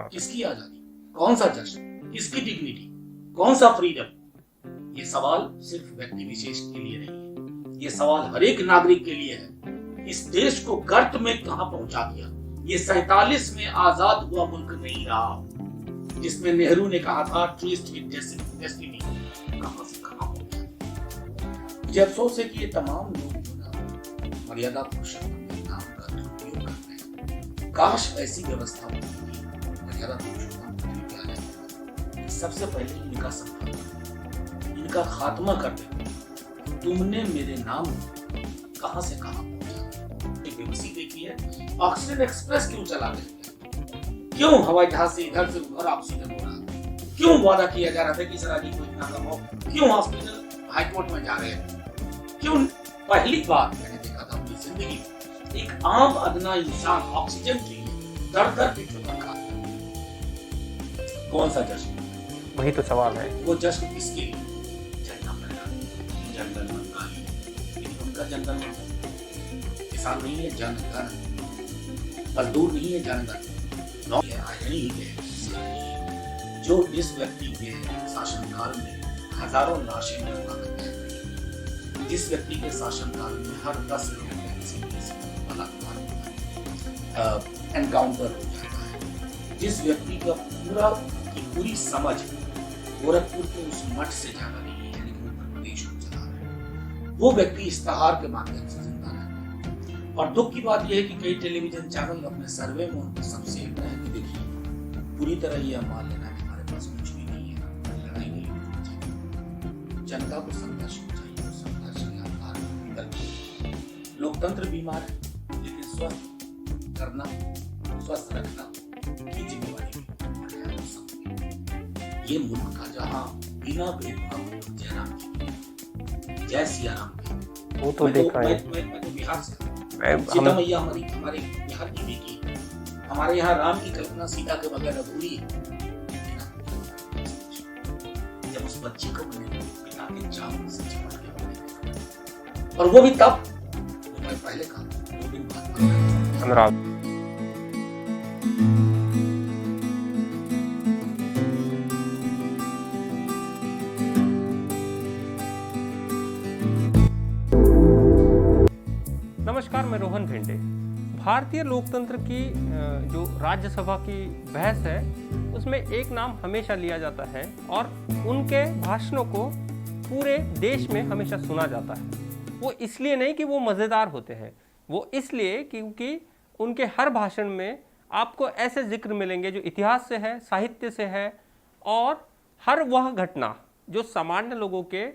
किसकी आजादी, कौन सा जश्न, किसकी डिग्निटी, कौन सा फ्रीडम? ये सवाल सिर्फ व्यक्ति विशेष के लिए नहीं है, ये सवाल हर एक नागरिक के लिए है। इस देश को गर्त में कहां पहुंचा दिया ये 47 में आजाद हुआ मुल्क नहीं रहा, जिसमें नेहरू ने कहा था ट्विस्ट विद डेस्टिनी, कहां से कहां पहुंचा। मुझे अफसोस है कि ये तमाम लोग जो ना मर्यादा पुरुषोत्तम के नाम का दुरुपयोग करते हैं। काश ऐसी व्यवस्था होती, मर्यादा पुरुषोत्तम सबसे पहले इनका संपर्क, इनका खात्मा कर देते। तुमने मेरे नाम कहां से कहां पहुंचा। बीबीसी देखी है, ऑक्सीजन एक्सप्रेस क्यों चला रहे, क्यों हवाई जहाज से इधर से उधर ऑक्सीजन हो रहा, क्यों वादा किया जा रहा था कि सर को इतना कम हो, क्यों हॉस्पिटल हाईकोर्ट में जा रहे हैं, क्यों? पहली बार मैंने देखा था अपनी जिंदगी में एक आम अदना इंसान ऑक्सीजन के लिए दर दर पे ठोकर खा। कौन सा जश्न? वही तो सवाल है। वो जश्न किसके लिए? जनगण मन का, लेकिन उनका जनगण किसान नहीं है, जनगण, मजदूर नहीं है, जनगण। आयरनी ही है जो जिस व्यक्ति के शासनकाल में हजारों लाशें जिस व्यक्ति के शासनकाल में हर 10 लोगों में किसी बलात्कार एनकाउंटर हो जाता है, जिस व्यक्ति का पूरी समझ गोरखपुर के उस मठ से ज्यादा नहीं है, लेकिन उत्तर प्रदेश को चला रहा है, वो व्यक्ति इश्तहार के माध्यम से जिंदा रहता है। और दुख की बात यह है कि कई टेलीविजन चैनल अपने सर्वे में उनको सबसे देखिए पूरी तरह यह मान लेना कि हमारे पास कुछ भी नहीं है, लड़ाई नहीं होनी। जनता को संघर्ष चाहिए, संघर्ष लोकतंत्र बीमार है, लेकिन स्वस्थ करना, स्वस्थ रखना की जिम्मेवारी ये मुल्क का जहां बिना भेदभाव जयराम की, जय सिया राम की, वो तो देखा है। मैं तो बिहार से, सीता मैया हमारे बिहार की बेटी, हमारे यहाँ राम की कल्पना सीता के बगैर अधूरी है। जब उस बच्ची को मैंने पिता के चावल से चिपट के बने, और वो भी तब मैं पहले कहा 2 दिन बाद अनुराग। नमस्कार, मैं रोहन भिंडे। भारतीय लोकतंत्र की जो राज्यसभा की बहस है उसमें एक नाम हमेशा लिया जाता है और उनके भाषणों को पूरे देश में हमेशा सुना जाता है। वो इसलिए नहीं कि वो मज़ेदार होते हैं, वो इसलिए क्योंकि उनके हर भाषण में आपको ऐसे जिक्र मिलेंगे जो इतिहास से है, साहित्य से है, और हर वह घटना जो सामान्य लोगों के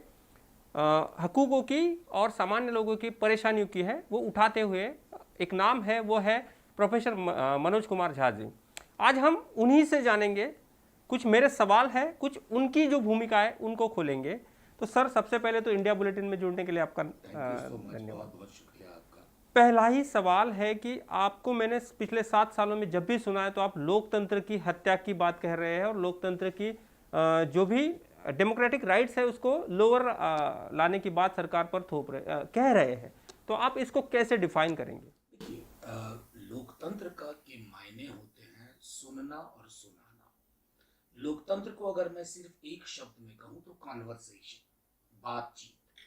हकूक़ों की और सामान्य लोगों की परेशानियों की है वो उठाते हुए। एक नाम है, वो है प्रोफेसर मनोज कुमार झा जी। आज हम उन्हीं से जानेंगे, कुछ मेरे सवाल है, कुछ उनकी जो भूमिका है उनको खोलेंगे। तो सर, सबसे पहले तो इंडिया बुलेटिन में जुड़ने के लिए आपका धन्यवाद। बहुत शुक्रिया आपका। पहला ही सवाल है कि आपको मैंने पिछले 7 सालों में जब भी सुना है तो आप लोकतंत्र की हत्या की बात कह रहे हैं और लोकतंत्र की जो भी डेमोक्रेटिक राइट्स है उसको लोअर लाने की बात सरकार पर कह रहे हैं। तो आप इसको कैसे डिफाइन करेंगे? देखिए, लोकतंत्र का के मायने होते हैं सुनना और सुनाना। लोकतंत्र को अगर मैं सिर्फ एक शब्द में कहूँ तो कॉन्वर्सेशन, बातचीत।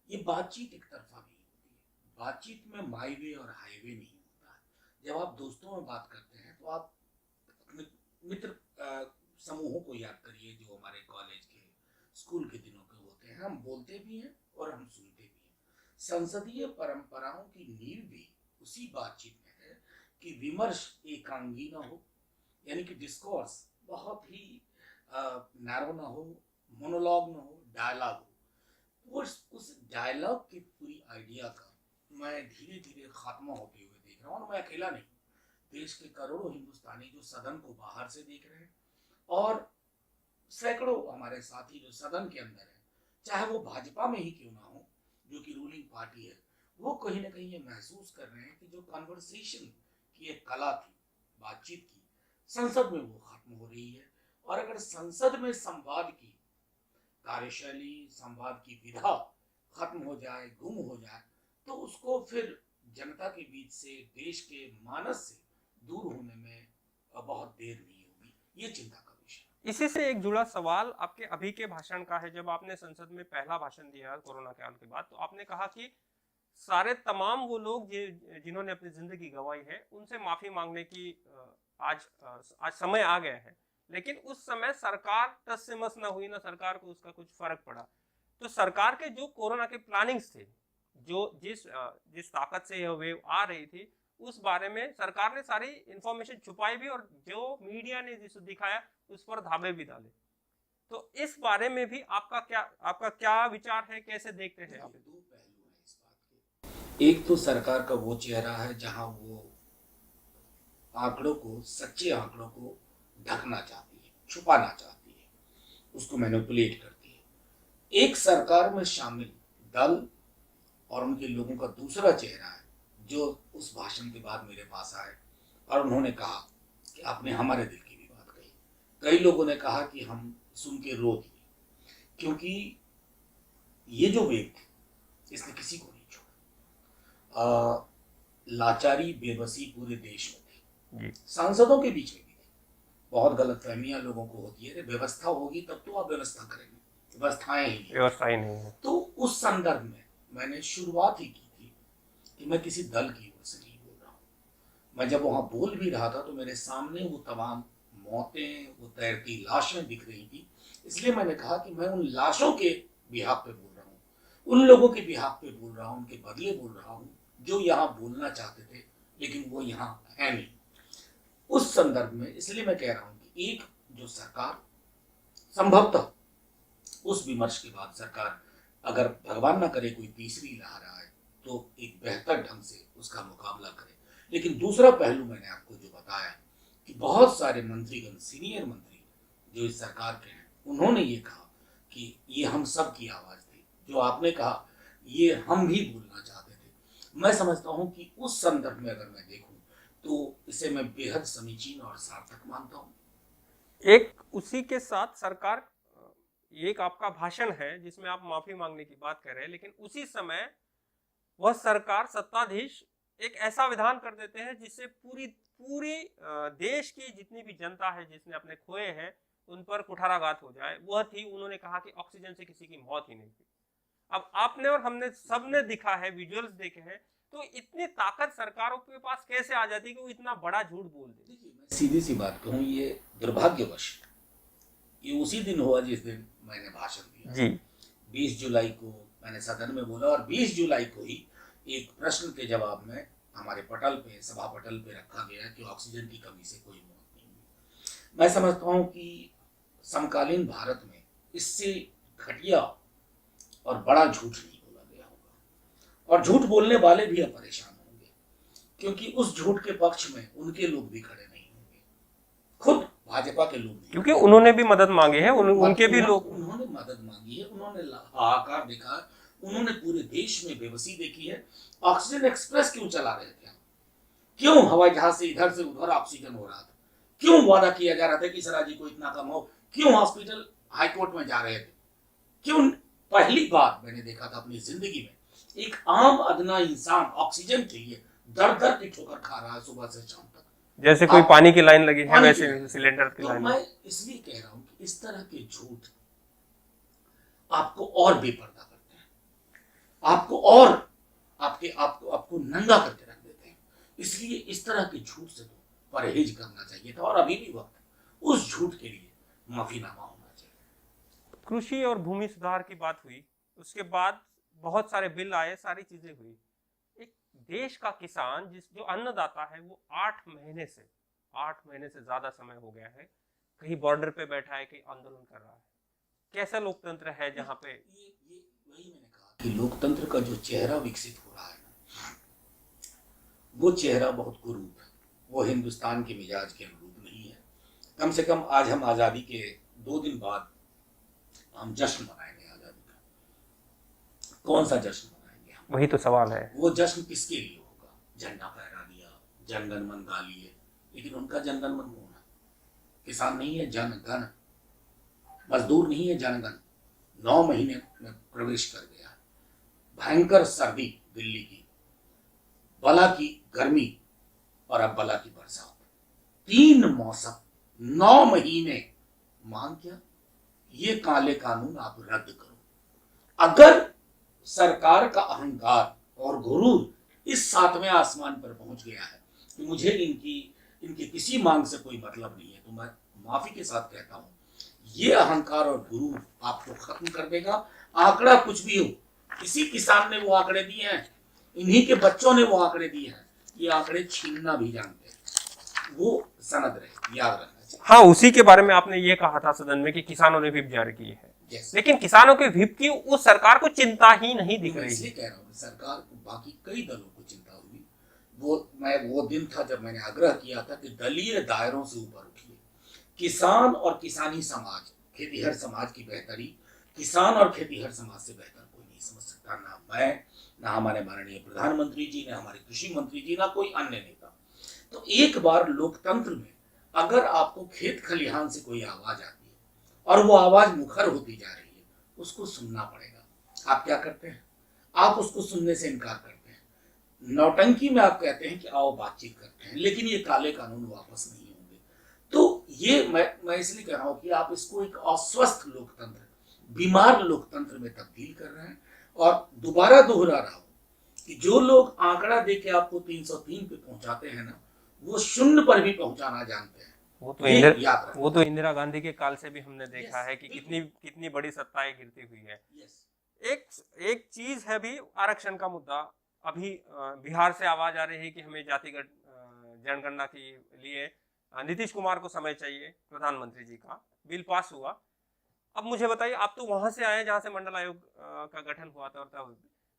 ये बातचीत एक तरफा नहीं होती है, बातचीत में माई वे और हाईवे नहीं होता है। जब आप दोस्तों में बात करते हैं तो आप अपने मित्र समूहों को याद करिए जो हमारे कॉलेज के, स्कूल के दिनों के होते हैं। हम बोलते भी हैं और हम सुनते भी हैं। संसदीय परंपराओं की नींव भी उसी बातचीत में है कि विमर्श एकांगी ना हो, यानी कि डिस्कोर्स बहुत ही नैरो ना हो, मोनोलॉग ना हो, डायलॉग हो। उस डायलॉग की पूरी आइडिया का मैं धीरे धीरे खात्मा होते हुए देख रहा हूँ। और मैं अकेला नहीं, देश के करोड़ों हिंदुस्तानी जो सदन को बाहर से देख रहे हैं और सैकड़ों हमारे साथी जो सदन के अंदर है, चाहे वो भाजपा में ही क्यों ना हो, जो कि रूलिंग पार्टी है, वो कहीं ना कहीं ये महसूस कर रहे हैं कि जो कन्वर्सेशन की एक कला थी, बातचीत की, संसद में वो खत्म हो रही है। और अगर संसद में संवाद की कार्यशैली, संवाद की विधा खत्म हो जाए, गुम हो जाए, तो उसको फिर जनता के बीच से, देश के मानस से दूर होने में बहुत देर नहीं होगी। ये चिंता का विषय। इसी से एक जुड़ा सवाल आपके अभी के भाषण का है। जब आपने संसद में पहला भाषण दिया कोरोना काल के बाद, तो आपने कहा कि सारे तमाम वो लोग जिन्होंने अपनी जिंदगी गंवाई है उनसे माफी मांगने की आज समय आ गया है। लेकिन उस समय सरकार टस से मस ना हुई, ना सरकार को उसका कुछ फर्क पड़ा। तो सरकार के जो कोरोना के प्लानिंग्स थे, जो जिस ताकत से यह वेव आ रही थी, उस बारे में सरकार ने सारी इंफॉर्मेशन छुपाई भी, और जो मीडिया ने जिसे दिखाया उस पर धाबे भी डाले। तो इस बारे में भी आपका क्या विचार है, कैसे देखते हैं आप? दो पहलू हैं इस बात के। एक तो सरकार का वो चेहरा है जहां वो आंकड़ों को, सच्चे आंकड़ों को ढकना चाहती है, छुपाना चाहती है, उसको मैनिपुलेट करती है। एक सरकार में शामिल दल और उनके लोगों का दूसरा चेहरा है जो उस भाषण के बाद मेरे पास आए और उन्होंने कहा कि आपने हमारे दिल की भी बात कही। कई लोगों ने कहा कि हम सुन के रो दिए, क्योंकि ये जो वेव थी इसने किसी को नहीं छोड़ा। लाचारी, बेबसी पूरे देश में थी, सांसदों के बीच में भी थी। बहुत गलतफहमियां लोगों को होती है, व्यवस्था होगी तब तो आप व्यवस्था करेंगे, व्यवस्था ही नहीं है। तो उस संदर्भ में मैंने शुरुआत ही की थी कि मैं किसी दल की ओर से नहीं बोल रहा हूँ। मैं जब वहां बोल भी रहा था तो मेरे सामने वो तमाम मौतें, वो तैरती लाशें दिख रही थी, इसलिए मैंने कहा कि मैं उन लाशों के बिहाफ पे बोल रहा हूँ, उन लोगों के बिहाफ पे बोल रहा हूँ, उनके बदले बोल रहा हूँ जो यहाँ बोलना चाहते थे लेकिन वो यहाँ है नहीं। उस संदर्भ में इसलिए मैं कह रहा हूँ कि एक जो सरकार संभवतः उस विमर्श के बाद सरकार, अगर भगवान ना करे कोई तीसरी लहर आए, तो एक बेहतर ढंग से उसका मुकाबला करे। लेकिन दूसरा पहलू मैंने आपको जो बताया कि बहुत सारे मंत्रीगण, सीनियर मंत्री जो इस सरकार के हैं, उन्होंने ये कहा कि ये हम सब की आवाज थी, जो आपने कहा ये हम भी बोलना चाहते थे। मैं समझता हूं कि उस संदर्भ में अगर मैं देखूं तो इसे मैं बेहद समीचीन और सार्थक मानता हूं। एक उसी के साथ सरकार, एक आपका भाषण है जिसमें आप माफी मांगने की बात कर रहे हैं, लेकिन उसी समय वह सरकार, सत्ताधीश एक ऐसा विधान कर देते हैं जिससे पूरी देश की जितनी भी जनता है जिसने अपने खोए हैं उन पर कुठाराघात हो जाए। वह थी, उन्होंने कहा कि ऑक्सीजन से किसी की मौत ही नहीं हुई। अब आपने और हमने सबने दिखा है, विजुअल्स देखे हैं, तो इतनी ताकत सरकारों के पास कैसे आ जाती है कि वो इतना बड़ा झूठ बोल दे? देखिए, मैं सीधी सी बात कहूँ, ये दुर्भाग्यवश ये उसी दिन हुआ जिस दिन मैंने भाषण दिया जी। 20 जुलाई को मैंने सदन में बोला और 20 जुलाई को ही एक प्रश्न के जवाब में हमारे पटल पे, सभा पटल पे रखा गया कि ऑक्सीजन की कमी से कोई मौत नहीं हुई। मैं समझता हूँ कि समकालीन भारत में इससे घटिया और बड़ा झूठ नहीं बोला गया होगा, और झूठ बोलने वाले भी अब परेशान होंगे, क्योंकि उस झूठ के पक्ष में उनके लोग भी खड़े नहीं होंगे, खुद भाजपा के लोग नहीं, क्योंकि उन्होंने भी मदद मांगी है, उनके भी लोग, उन्होंने मदद मांगी है, उन्होंने हाहाकार देखा, उन्होंने पूरे देश में बेबसी देखी है। ऑक्सीजन एक्सप्रेस क्यों चला रहे थे? क्यों हवाई जहाज से इधर से उधर ऑक्सीजन हो रहा था? क्यों वादा किया जा रहा था कि सराजी को इतना कम हो? क्यों हॉस्पिटल हाईकोर्ट में जा रहे थे? क्यों? पहली बार मैंने देखा था अपनी जिंदगी में एक आम अदना इंसान ऑक्सीजन के लिए दर दर की ठोकर खा रहा है सुबह से शाम तक, जैसे कोई पानी की लाइन लगी है वैसे सिलेंडर की लाइन। मैं इसलिए कह रहा हूं कि इस तरह के झूठ आपको और बेपर्दा करते हैं, आपको और आपको नंगा करके रख देते हैं। इसलिए इस तरह के झूठ से तो परहेज करना चाहिए था, और अभी भी वक्त उस झूठ के लिए माफीनामा होना चाहिए। कृषि और भूमि सुधार की बात हुई, उसके बाद बहुत सारे बिल आए, सारी चीजें हुई। एक देश का किसान, जो अन्नदाता है, वो 8 महीने से ज्यादा समय हो गया है, कहीं बॉर्डर पे बैठा है, कहीं आंदोलन कर रहा है। कैसा लोकतंत्र है जहाँ पे ये वही मैंने कहा कि लोकतंत्र का जो चेहरा विकसित हो रहा है ना, वो चेहरा बहुत कुरूप है, वो हिंदुस्तान के मिजाज के अनुरूप नहीं है। कम से कम आज हम आजादी के 2 दिन बाद हम जश्न मनाएंगे आजादी का। कौन सा जश्न मनाएंगे हम? वही तो सवाल है। वो जश्न किसके लिए होगा? झंडा फहरा दिया, जनगण मन गा लिए, लेकिन उनका जनगण मन कौन है? किसान नहीं है जनगण, मजदूर नहीं है जनगण। 9 महीने में प्रवेश कर गया, भयंकर सर्दी दिल्ली की, बला की गर्मी और अब बला की बरसात, 3 मौसम 9 महीने मांग क्या, ये काले कानून आप रद्द करो। अगर सरकार का अहंकार और गुरूर इस 7वें आसमान पर पहुंच गया है कि मुझे इनकी किसी मांग से कोई मतलब नहीं है, तो मैं माफी के साथ कहता हूं, ये अहंकार और गुरूर आपको खत्म कर देगा। आंकड़ा कुछ भी हो, किसी किसान ने वो आंकड़े दिए हैं, इन्हीं के बच्चों ने वो आंकड़े दिए हैं, ये आंकड़े छीनना भी जानते हैं, वो सनद रहे, याद रखना चाहिए। हाँ, उसी के बारे में आपने ये कहा था सदन में कि किसानों ने व्हिप जारी की है, लेकिन किसानों के व्हिप की उस सरकार को चिंता ही नहीं दिख रही। इसलिए कह रहा हूँ, सरकार को बाकी कई दलों को चिंता हुई। वो दिन था जब मैंने आग्रह किया था कि दलीय दायरों से ऊपर उठिए। किसान और किसानी समाज, खेतीहर समाज की बेहतरी किसान और खेतीहर समाज से बेहतर कोई नहीं समझ सकता, ना मैं, ना हमारे माननीय प्रधानमंत्री जी, ना हमारे कृषि मंत्री जी, ना कोई अन्य नेता। तो एक बार लोकतंत्र में अगर आपको खेत खलिहान से कोई आवाज आती है और वो आवाज मुखर होती जा रही है, उसको सुनना पड़ेगा। आप क्या करते हैं, आप उसको सुनने से इनकार करते हैं। नौटंकी में आप कहते हैं कि आओ बातचीत करते हैं, लेकिन ये काले कानून वापस नहीं होंगे। तो ये मैं इसलिए कह रहा हूं कि आप इसको एक अस्वस्थ लोकतंत्र, बीमार लोकतंत्र में तब्दील कर रहे हैं। और दोबारा दोहरा रहा हूं कि जो लोग आंकड़ा दे के आपको 303 पे पहुंचाते हैं ना, वो शून्य पर भी पहुंचाना जानते हैं। वो तो इंदिरा गांधी के काल से भी हमने देखा है कि कितनी बड़ी सत्ताएं गिरती हुई है। एक चीज है भी आरक्षण का मुद्दा। अभी बिहार से आवाज आ रही है कि हमें जातिगत जनगणना के लिए नीतीश कुमार को समय चाहिए, प्रधानमंत्री जी का बिल पास हुआ। अब मुझे बताइए, आप तो वहां से आए जहां से मंडल आयोग का गठन हुआ था,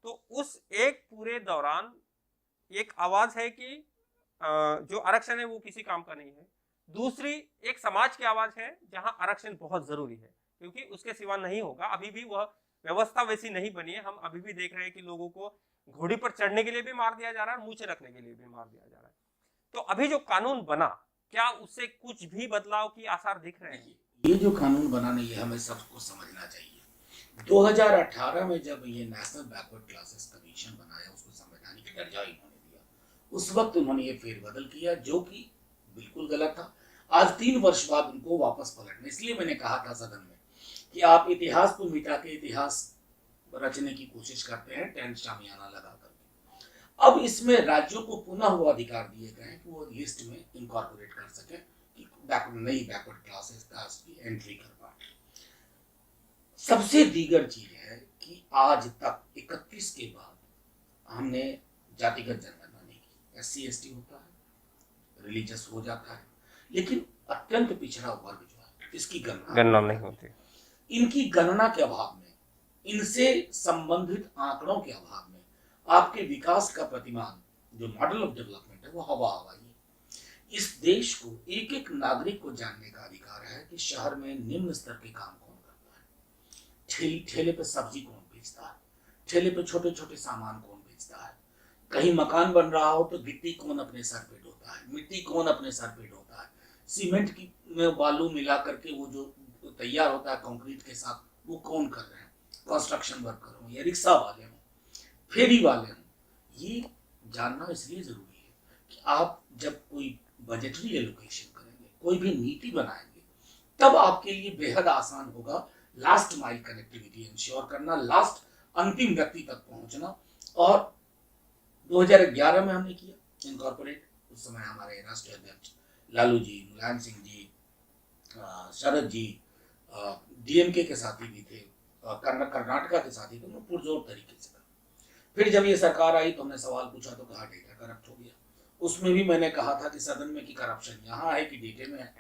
तो उस एक पूरे दौरान एक आवाज है कि जो आरक्षण है वो किसी काम का नहीं है। दूसरी एक समाज की आवाज है जहां आरक्षण बहुत जरूरी है, क्योंकि उसके सिवा नहीं होगा। अभी भी वह व्यवस्था वैसी नहीं बनी है। हम अभी भी देख रहे हैं कि लोगों को घोड़ी पर चढ़ने के लिए भी मार दिया जा रहा है, मूछे रखने के लिए भी मार दिया जा रहा है। तो अभी जो कानून बना, क्या उससे कुछ भी बदलाव की आसार दिख रहे हैं? ये जो कानून बना नहीं है, हमें सबको समझना चाहिए। 2018 में जब ये नेशनल बैकवर्ड क्लासेस कमीशन बनाया, उसको संवैधानिक दर्जा इन्होंने दिया, उस वक्त उन्होंने ये फेरबदल किया जो कि बिल्कुल गलत था। आज 3 वर्ष बाद उनको वापस पलटने, इसलिए मैंने कहा था सदन में कि आप इतिहास को मिटा के इतिहास रचने की कोशिश करते हैं, टेंट शामियाना लगा करके। अब इसमें राज्यों को पुनः वो अधिकार दिए गए हैं कि वो लिस्ट में इनकॉर्पोरेट कर सके कि नई बैकवर्ड क्लासेस की एंट्री कर पाए। सबसे दीगर चीज है कि आज तक 31 के बाद हमने जातिगत जनगणना नहीं की। SC ST होता है, रिलीजियस हो जाता है, लेकिन अत्यंत पिछड़ा वर्ग जो है इसकी गणना नहीं होती। इनकी गणना के अभाव में, इनसे संबंधित आंकड़ों के अभाव में आपके विकास का प्रतिमान, जो मॉडल ऑफ डेवलपमेंट है, वो हवा हवाई है। इस देश को एक एक नागरिक को जानने का अधिकार है कि शहर में निम्न स्तर के काम कौन करता है, ठेले पे सब्जी कौन बेचता है, ठेले पे छोटे छोटे सामान कौन बेचता है, कहीं मकान बन रहा हो तो गिट्टी कौन अपने सर पे ढोता है, मिट्टी कौन अपने सर पे ढोता है, सीमेंट की में बालू मिला करके वो जो तैयार होता है कंक्रीट के साथ, वो कौन कर रहे हैं, कंस्ट्रक्शन वर्कर हो या रिक्शा वाले हो, फेरी वाले हो। ये जानना इसलिए जरूरी है कि आप जब कोई बजटरी एलोकेशन करेंगे, कोई भी नीति बनाएंगे, तब आपके लिए बेहद आसान होगा लास्ट माइल कनेक्टिविटी इंश्योर करना, लास्ट अंतिम व्यक्ति तक पहुंचना। और 2011 में हमने किया इनकॉर्पोरेट। उस समय हमारे राष्ट्रीय अध्यक्ष लालू जी, मुलायम सिंह जी, शरद जी, DMK के साथी भी थे, कर्नाटका के साथी थे, उन्होंने पुरजोर तरीके से कहा। फिर जब ये सरकार आई तो हमने सवाल पूछा तो कहा डेटा करप्ट हो गया। उसमें भी मैंने कहा था कि सदन में कि करप्शन यहाँ है कि डेटे में है,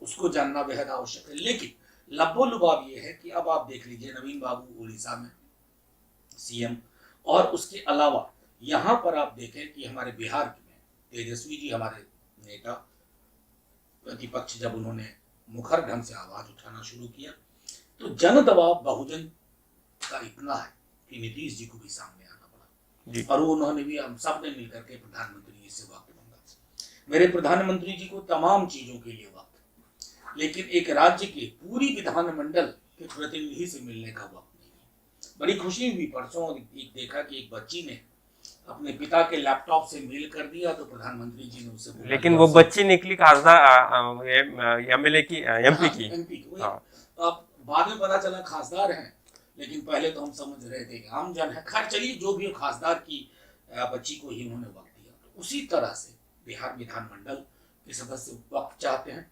उसको जानना बेहद आवश्यक है। लेकिन लब्बो लुबाब ये है कि अब आप देख लीजिए, नवीन बाबू उड़ीसा में CM, और उसके अलावा यहाँ पर आप देखें कि हमारे बिहार में तेजस्वी जी, हमारे नेता प्रतिपक्ष, जब उन्होंने मुखर ढंग से आवाज उठाना शुरू किया तो जन दबाव बहुजन का इतना है कि नीतीश जी को भी सामने आना पड़ा। और उन्होंने भी, हम सब ने मिलकर के प्रधानमंत्री जी से वक्त मांगा। मेरे प्रधानमंत्री जी को तमाम चीजों के लिए वक्त, लेकिन एक राज्य के पूरी विधानमंडल के प्रतिनिधि से मिलने का वक्त नहीं है। बड़ी खुशी हुई परसों एक देखा कि एक बच्ची ने अपने पिता के लैपटॉप से मेल कर दिया तो प्रधानमंत्री जी ने उसे बोला लेकिन कि वो आप बच्ची निकली खासदार एमएलए की एमपी की। एमपी की हाँ अब बाद में पता चला खासदार हैं, लेकिन पहले तो हम समझ रहे थे कि आम जन है। खैर चलिए, जो भी हो, खासदार की बच्ची को ही उन्होंने वक्त दिया। तो उसी तरह से बिहार विधानमंडल के सदस्य वक्त चाहते हैं।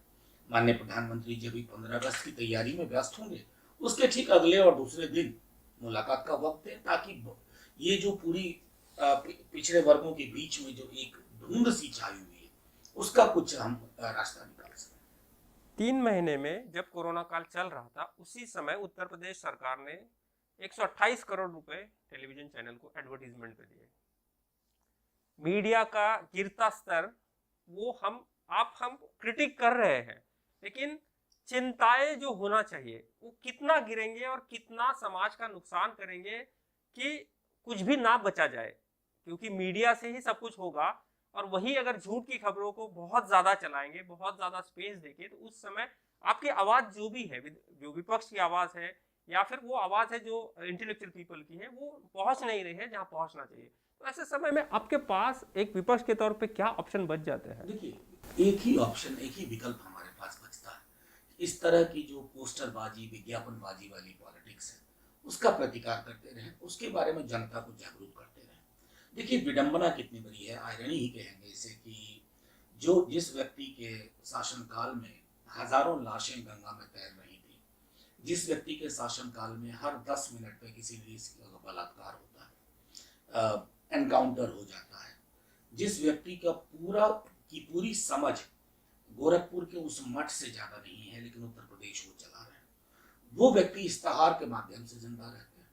माननीय प्रधानमंत्री जी अभी 15 अगस्त की तैयारी में व्यस्त होंगे, उसके ठीक अगले और दूसरे दिन मुलाकात का वक्त है, ताकि ये जो पूरी पिछड़े वर्गों के बीच में जो एक धुंध सी छाई हुई है, उसका कुछ हम रास्ता निकाल सकें। 3 महीने में जब कोरोना काल चल रहा था, उसी समय उत्तर प्रदेश सरकार ने 128 करोड़ रुपए टेलीविजन चैनल को एडवर्टीजमेंट पे दिए। मीडिया का गिरता स्तर वो हम क्रिटिक कर रहे हैं, लेकिन चिंताएं जो होना चाहिए वो कितना गिरेंगे और कितना समाज का नुकसान करेंगे कि कुछ भी ना बचा जाए, क्योंकि मीडिया से ही सब कुछ होगा। और वही अगर झूठ की खबरों को बहुत ज्यादा चलाएंगे, बहुत ज्यादा स्पेस देंगे, तो उस समय आपकी आवाज जो भी है, जो विपक्ष की आवाज है या फिर वो आवाज है जो इंटेलेक्चुअल पीपल की है, वो पहुंच नहीं रही है जहां पहुंचना चाहिए। तो ऐसे समय में आपके पास एक विपक्ष के तौर पे क्या ऑप्शन बच जाते हैं? देखिए, एक ही ऑप्शन, एक ही विकल्प हमारे पास बचता है। इस तरह की जो पोस्टरबाजी, विज्ञापनबाजी वाली पॉलिटिक्स है, उसका प्रतिकार करते रहें, उसके बारे में जनता को जागरूक करते रहें। देखिए, विडंबना कितनी बड़ी है, आयरनी ही कहेंगे इसे, कि जिस व्यक्ति के शासनकाल में हजारों लाशें गंगा में तैर रही थी, जिस व्यक्ति के शासनकाल में हर 10 मिनट पे किसी का बलात्कार होता है, एनकाउंटर हो जाता है, जिस व्यक्ति का पूरी समझ गोरखपुर के उस मठ से ज्यादा नहीं है, लेकिन उत्तर प्रदेश वो चला रहे हैं, वो व्यक्ति इश्तहार के माध्यम से जिंदा रहते हैं।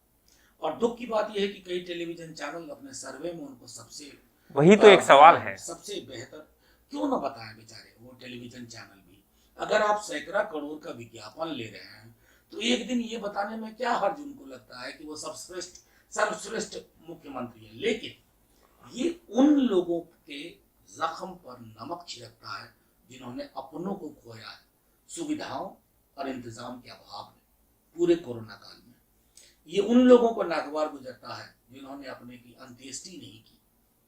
और दुख की बात यह है कि कई टेलीविजन चैनल अपने सर्वे में उनको सबसे, वही तो एक सवाल है, सबसे बेहतर क्यों ना बताएं बेचारे वो टेलीविजन चैनल भी। अगर आप सैकड़ा करोड़ का विज्ञापन ले रहे हैं, तो एक दिन ये बताने में क्या हर्ज उनको लगता है कि वो सर्वश्रेष्ठ मुख्यमंत्री है। लेकिन ये उन लोगों के जख्म पर नमक छिड़कता है जिन्होंने अपनों को खोया है सुविधाओं और इंतजाम के अभाव में पूरे कोरोना काल में। ये उन लोगों को नागवार गुजरता है जिन्होंने अपने की अंत्येष्टि नहीं की,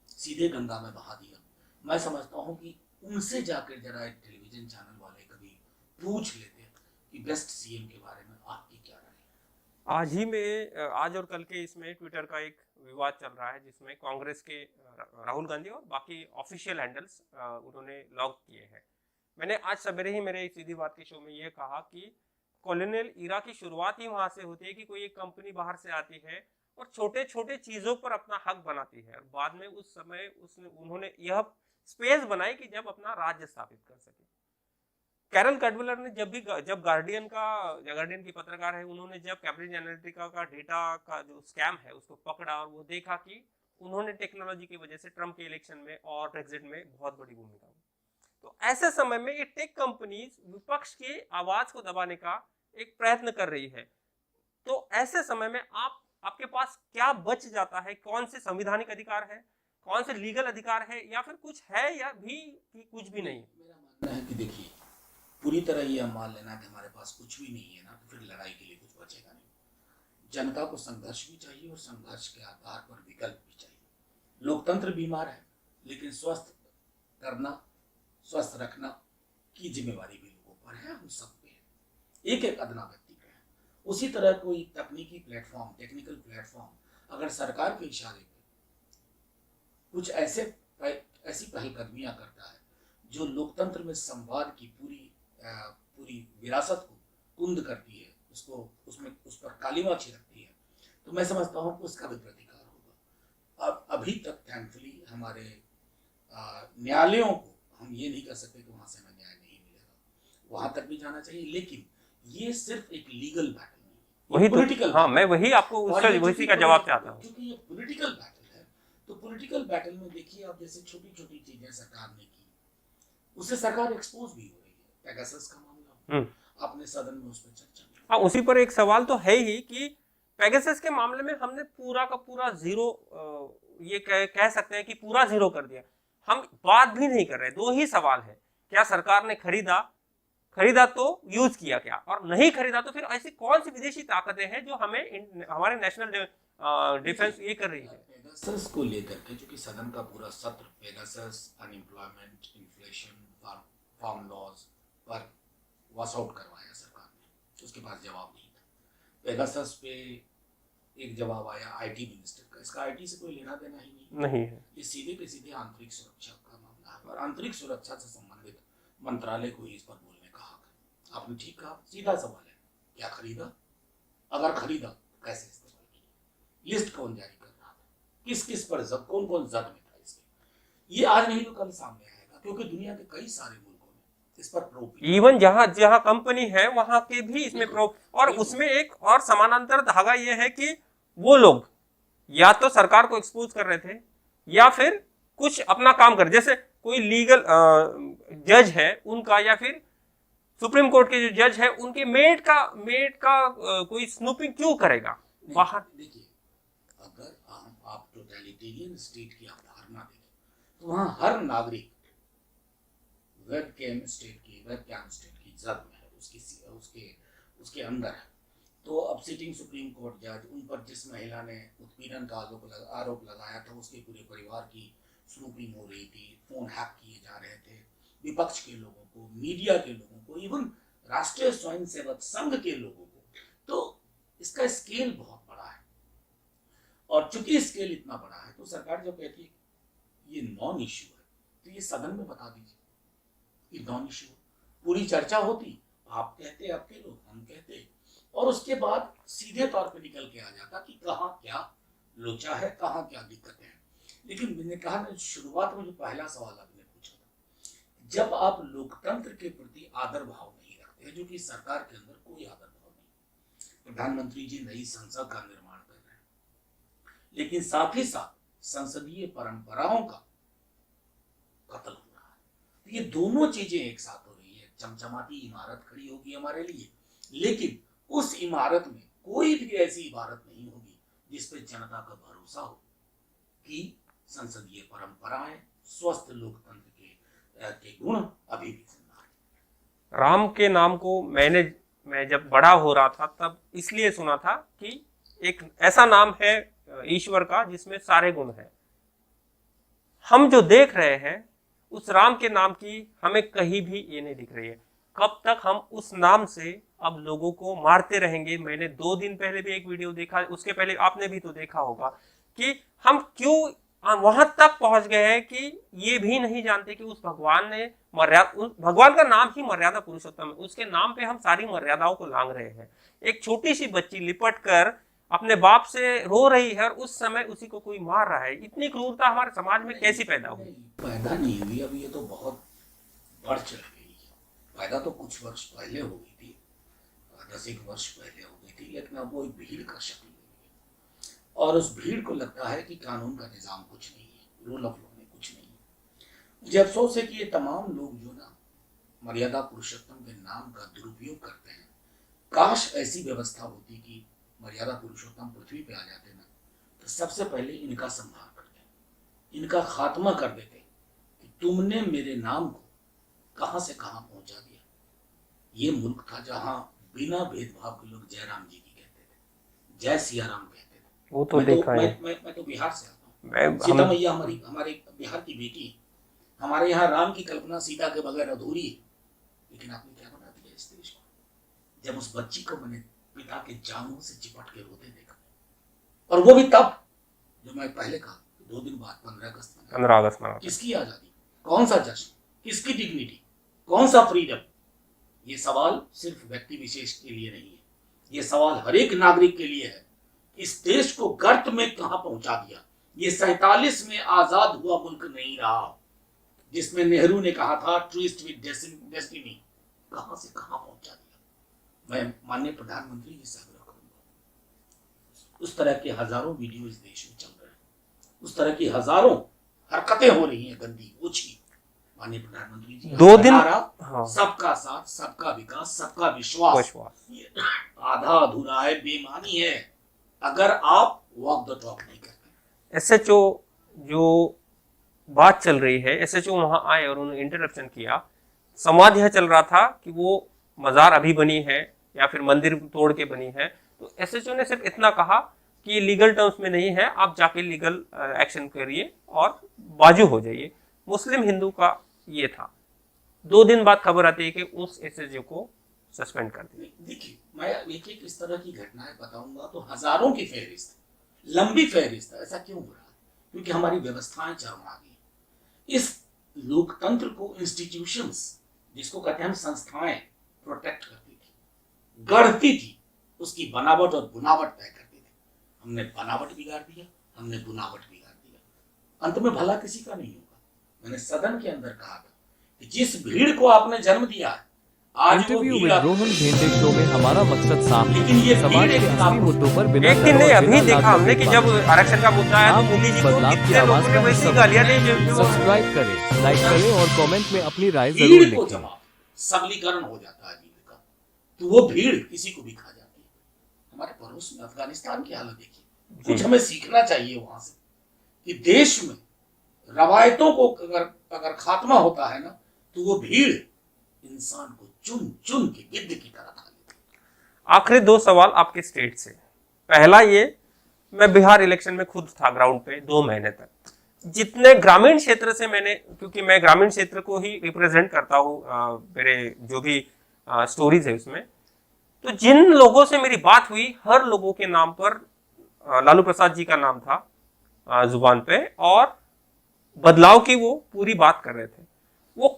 सीधे गंगा में बहा दिया। मैं समझता हूँ कि उनसे जाकर जरा एक टेलीविजन चैनल वाले कभी पूछ लेते कि बेस्ट सीएम के बारे में आपकी क्या राय है। आज और कल के इसमें ट्विटर का एक विवाद चल रहा है, जिसमें कांग्रेस के राहुल गांधी और बाकी ऑफिशियल हैंडल्स उन्होंने लॉग किए हैं। मैंने आज सवेरे ही मेरे सीधी बात के शो में ये कहा कि कॉलोनियल इरा की शुरुआत ही वहां से होती है कि कोई एक कंपनी बाहर से आती है और छोटे छोटे चीजों पर अपना हक बनाती है, और बाद में उस समय उन्होंने यह स्पेस बनाई कि जब अपना राज्य स्थापित कर सके। कैरल कैडवलर ने जब गार्डियन की पत्रकार है, उन्होंने जब कैम्ब्रिज एनालिटिका का डेटा का जो स्कैम है उसको पकड़ा और वो देखा कि उन्होंने टेक्नोलॉजी की वजह से ट्रम्प के इलेक्शन में और ब्रेक्जिट में बहुत बड़ी भूमिका हुई। तो ऐसे समय में ये टेक कंपनीज विपक्ष की आवाज को दबाने का एक प्रयत्न कर रही है। तो ऐसे समय में आपके पास क्या बच जाता है? कौन से संवैधानिक अधिकार है, कौन से लीगल अधिकार है, या फिर कुछ है या भी कि कुछ भी नहीं? मेरा मानना है कि देखिए, पूरी तरह ये मान लेना कि हमारे पास कुछ भी नहीं है ना, तो फिर लड़ाई के लिए कुछ बचेगा नहीं। जनता को संघर्ष भी चाहिए और संघर्ष के आधार पर विकल्प भी चाहिए। लोकतंत्र बीमार है, लेकिन स्वस्थ रखना की जिम्मेवारी भी लोगों पर है, हम सब पे है, एक अदना व्यक्ति पे है। उसी तरह कोई टेक्निकल प्लेटफॉर्म अगर सरकार के इशारे पे कुछ ऐसी पहलकदमियां करता है जो लोकतंत्र में संवाद की पूरी विरासत को कुंद करती है, उस पर कालीमा छिड़कती है, तो मैं समझता हूँ कि उसका भी प्रतिकार होगा। अब अभी तक थैंकफुली हमारे न्यायालयों को हम ये नहीं कर सकते कि वहां से हमें न्याय नहीं मिलेगा, वहां तक भी जाना चाहिए, लेकिन ये सिर्फ एक लीगल बैटल नहीं, वही पॉलिटिकल। हाँ, मैं वही आपको उसी का जवाब चाहता हूँ, क्योंकि ये पॉलिटिकल बैटल है। तो पॉलिटिकल बैटल में देखिए आप, जैसे छोटी छोटी चीजें सरकार ने की, उससे सरकार एक्सपोज भी हो रही है। पेगासस का मामला आपने सदन में उस पर चर्चा की। हाँ, उसी पर एक सवाल तो है ही कि पेगासस के मामले में हमने पूरा का पूरा जीरो, ये कह सकते हैं कि पूरा जीरो कर दिया। हम बात भी नहीं कर रहे। दो ही सवाल है, क्या सरकार ने खरीदा खरीदा तो यूज किया क्या, और नहीं खरीदा तो फिर ऐसी कौन सी विदेशी ताकतें हैं जो हमें हमारे नेशनल डिफेंस ये कर रही है। पेगासस को लेकर के चूंकि सदन का पूरा सत्र Pegasus, unemployment, inflation, farm laws पर वॉश आउट करवाया सरकार ने, उसके पास जवाब नहीं था। पेगासस पे एक जवाब आया आईटी मिनिस्टर का, इसका आईटी से कोई लेना देना ही नहीं है। ये सीधे पे सीधे आंतरिक सुरक्षा का मामला है और आंतरिक सुरक्षा से संबंधित मंत्रालय को ही इस पर बोलने का हक है। आपने ठीक कहा, सीधा सवाल है, क्या खरीदा? अगर खरीदा तो कैसे इस्तेमाल किया? लिस्ट कौन जारी कर रहा था? किस किस पर कौन कौन जद में था इसके? ये आज नहीं तो कल सामने आएगा, क्योंकि दुनिया के कई सारे मुल्कों में इस पर प्रोब, इवन जहां जहां कंपनी है वहां के भी इसमें प्रोब, और उसमें एक और समानांतर धागा ये है कि वो लोग या तो सरकार को एक्सपोज कर रहे थे या फिर कुछ अपना काम कर, जैसे कोई लीगल जज है उनका, या फिर सुप्रीम कोर्ट के जो जज है उनके मेड का कोई स्नूपिंग क्यों करेगा बाहर। देखिए, अगर आप टोटलिटेरियन स्टेट की अवधारणा देखें तो वहां हर नागरिक वेबकैम स्टेट की जद में है, उसके अंदर है। तो अब सिटिंग सुप्रीम कोर्ट जज, उन पर जिस महिला ने उत्पीड़न का आरोप लगाया था, उसके पूरे परिवार की स्नूपिंग हो रही थी, फोन हैक किए जा रहे थे, विपक्ष के लोगों को, मीडिया के लोगों को, इवन राष्ट्रीय स्वयंसेवक संघ के लोगों को। तो इसका स्केल बहुत बड़ा है, और चूंकि स्केल इतना बड़ा है तो सरकार जो कहती है ये नॉन इश्यू है, तो ये सदन में बता दीजिए ये नॉन इश्यू। पूरी चर्चा होती, आप कहते, आपके लोग, हम कहते, और उसके बाद सीधे तौर पे निकल के आ जाता कि कहाँ क्या लोचा है, कहाँ क्या दिक्कतें हैं। लेकिन मैंने कहा ना, शुरुआत में जो पहला सवाल आपने पूछा था, जब आप लोकतंत्र के प्रति आदर भाव नहीं रखते हैं, जो कि सरकार के अंदर कोई आदर भाव नहीं, प्रधानमंत्री जी नई संसद का निर्माण कर रहे हैं, लेकिन साथ ही साथ संसदीय परंपराओं का कत्ल हो रहा है, तो ये दोनों चीजें एक साथ हो रही है। चमचमाती इमारत खड़ी होगी हमारे लिए, लेकिन उस इमारत में कोई भी ऐसी इमारत नहीं होगी जिसपे जनता का भरोसा हो कि संसदीय परंपराएं, स्वस्थ लोकतंत्र के गुण अभी भी जिंदा है। राम के नाम को मैं जब बड़ा हो रहा था तब इसलिए सुना था कि एक ऐसा नाम है ईश्वर का जिसमें सारे गुण हैं। हम जो देख रहे हैं उस राम के नाम की हमें कहीं भी ये नहीं दिख रही है। कब तक हम उस नाम से अब लोगों को मारते रहेंगे। मैंने 2 दिन पहले भी एक वीडियो देखा, उसके पहले आपने भी तो देखा होगा कि हम क्यों वहां तक पहुंच गए हैं कि ये भी नहीं जानते कि उस भगवान ने भगवान का नाम ही मर्यादा पुरुषोत्तम है, उसके नाम पे हम सारी मर्यादाओं को लांघ रहे हैं। एक छोटी सी बच्ची लिपट कर अपने बाप से रो रही है और उस समय उसी को कोई मार रहा है। इतनी क्रूरता हमारे समाज में कैसी पैदा हुई? पैदा नहीं हुई, अब ये तो बहुत बढ़ चल गई है। पैदा तो कुछ वर्ष पहले हो गई थी, 10 वर्ष पहले हो गई थी, लेकिन अब वो एक भीड़ का शक्ल ले गई, और उस भीड़ को लगता है कि कानून का निजाम कुछ नहीं है, रूल ऑफ लॉ में कुछ नहीं है। मुझे अफसोस है कि ये तमाम लोग जो ना मर्यादा पुरुषोत्तम के नाम का दुरुपयोग करते हैं, काश ऐसी व्यवस्था होती कि मर्यादा पुरुषोत्तम पृथ्वी पे आ जाते ना, तो सबसे पहले इनका संहार करते, इनका खात्मा कर देते कि तुमने मेरे नाम को कहां से कहां पहुंचा दिया। ये मुल्क था जहां बिना भेदभाव के लोग जय राम जी की कहते थे, जय सिया राम कहते थे। वो तो देखा है। मैं तो बिहार से आता हूँ, सीता मैया हमारे बिहार की बेटी है। हमारे यहाँ राम की कल्पना सीता के बगैर अधूरी है, लेकिन आपने क्या बना दिया इस देश को। जब उस बच्ची को मैंने पिता के जांघों से चिपट के रोते देखा, और वो भी तब जो मैं पहले कहा 2 दिन बाद 15 अगस्त में किसकी आजादी, कौन सा जश्न, किसकी डिग्निटी, कौन सा फ्रीडम। ये सवाल सिर्फ व्यक्ति विशेष के लिए नहीं है, ये सवाल हर एक नागरिक के लिए है। इस देश को गर्त में कहां पहुंचा दिया। ये 47 में आजाद हुआ मुल्क नहीं रहा जिसमें नेहरू ने कहा था ट्विस्ट विद डेस्टिनी, कहां से कहां पहुंचा दिया। मैं माननीय प्रधानमंत्री जी से आग्रह करूंगा, उस तरह के हजारों वीडियो इस देश में चल रहे हैं, उस तरह की हजारों हरकतें हो रही हैं गंदी, ओछी। माननीय प्रधानमंत्री जी 2 दिन सबका साथ, सबका विकास, सबका विश्वास आधा अधूरा है, बेमानी है अगर आप वॉक द टॉक नहीं करते। एसएचओ जो बात चल रही है, एसएचओ वहां आए और उन्होंने इंटरप्शन किया संवाद यह चल रहा था कि वो मजार अभी बनी है या फिर मंदिर तोड़ के बनी है। तो एसएचओ ने सिर्फ इतना कहा कि लीगल टर्म्स में नहीं है, आप जाके लीगल एक्शन करिए और बाजू हो जाइए। मुस्लिम हिंदू का ये था। 2 दिन बाद खबर आती है कि उस एसएचओ को सस्पेंड कर दिया। देखिए, मैं एक एक इस तरह की घटनाएं बताऊंगा तो हजारों की फहरिस्त, लंबी फहरिस्त। ऐसा क्यों हो रहा है? क्योंकि हमारी व्यवस्थाएं चरमरा गई। इस लोकतंत्र को इंस्टीट्यूशंस, जिसको कहते हैं हम संस्थाएं, प्रोटेक्ट करती थी, गढ़ती थी, उसकी बनावट और बुनावट तय करती थी। हमने बनावट बिगाड़ दिया, हमने बुनावट बिगाड़ दिया। अंत में भला किसी का नहीं होगा। मैंने सदन के अंदर कहा था कि जिस भीड़ को आपने जन्म दिया है, आज इंटरव्यू विद रोहन भेंटे शो में हमारा मकसद साफ है, लेकिन ये समाज के असली मुद्दों पर बिना एक दिन नहीं, अभी देखा हमने कि जब आरक्षण का मुद्दा आया तो मोदी जी को बदलाव की कितने आवाज लोगों ने का वैसी हिस्सा गालियां दी बनिए। जो सब्सक्राइब करें, लाइक करें और कमेंट में अपनी राय जरूर भीड़ को लिखें। जब सबलीकरण हो जाता है भीड़ का, तो वो भीड़ किसी को भी खा जाती है। हमारे पड़ोस में अफगानिस्तान की हालत देखिए, कुछ हमें सीखना चाहिए वहां से कि देश में रवायतों को अगर खात्मा होता है ना, तो वो भीड़ इंसान को चुन चुन के गिद्ध की तरह खा लेती है। आखिरी 2 सवाल आपके स्टेट से। पहला ये, मैं बिहार इलेक्शन में खुद था ग्राउंड पे 2 महीने तक। जितने ग्रामीण क्षेत्र से मैंने, क्योंकि मैं ग्रामीण क्षेत्र को ही रिप्रेजेंट करता हूँ, मेरे जो भी स्टोरीज है उसमें, तो जिन लोगों से मेरी बात हुई, हर लोगों के नाम पर लालू प्रसाद जी का नाम था जुबान पे, और बदलाव की वो पूरी बात कर रहे थे। वो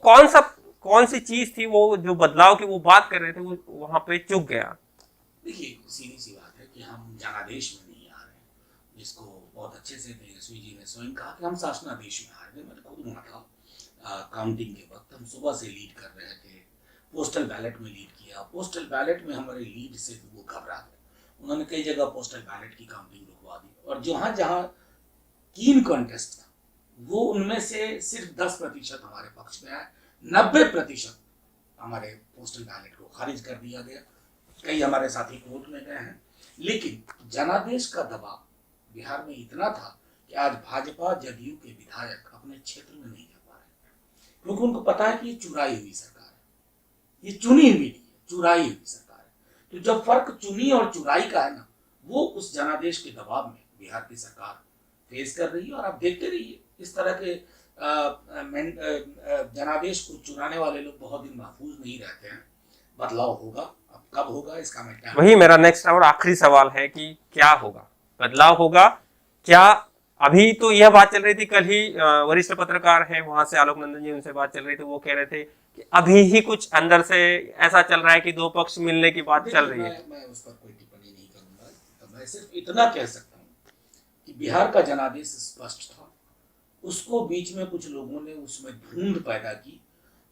कौन सी चीज थी वो जो बदलाव की वो बात कर रहे थे, वो वहां पे चुक गया। देखिए, सीधी सी बात है कि हम जनादेश में नहीं आ रहे हैं, जिसको बहुत अच्छे से तेजस्वी जी ने स्वयं कहा कि हम शासनादेश में आ रहे हैं। मैं खुद वहां था काउंटिंग के वक्त। हम सुबह से लीड कर रहे थे, पोस्टल बैलेट में लीड किया। पोस्टल बैलेट में हमारे लीड से वो घबरा गए। उन्होंने कई जगह पोस्टल बैलेट की काउंटिंग रुकवा दी, और जहां जहां कीन कॉन्टेस्ट था, वो उनमें से सिर्फ 10% हमारे पक्ष में आए, 90% हमारे पोस्टल बैलेट को खारिज कर दिया गया। कई हमारे साथी कोर्ट में गए हैं। लेकिन जनादेश का दबाव बिहार में इतना था कि आज भाजपा जदयू के विधायक अपने क्षेत्र में नहीं जा पा रहे, क्योंकि उनको पता है कि ये चुराई हुई सरकार है, ये चुनी हुई नहीं है, चुराई हुई सरकार है। तो जब फर्क चुनी और चुराई का है ना, वो उस जनादेश के दबाव में बिहार की सरकार फेस कर रही है। और आप देखते रहिए, इस तरह के जनादेश को चुराने वाले लोग बहुत दिन महफूज नहीं रहते हैं। बदलाव होगा, अब कब होगा इसका मैं क्या, वही मेरा नेक्स्ट और आखिरी सवाल है कि क्या होगा, बदलाव होगा क्या? अभी तो यह बात चल रही थी, कल ही वरिष्ठ पत्रकार हैं वहां से आलोक नंदन जी, उनसे बात चल रही थी, वो कह रहे थे कि अभी ही कुछ अंदर से ऐसा चल रहा है कि 2 पक्ष मिलने की बात चल रही है। मैं उस पर कोई टिप्पणी नहीं करूंगा। तो मैं सिर्फ इतना कह सकता हूँ कि बिहार का जनादेश स्पष्ट था, उसको बीच में कुछ लोगों ने उसमें धुंध पैदा की।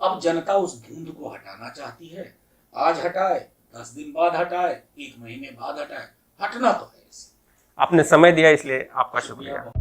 अब जनता उस धुंध को हटाना चाहती है। आज हटाए, 10 दिन बाद हटाए, 1 महीने बाद हटाए, हटना तो है इसे। आपने समय दिया इसलिए आपका शुक्रिया।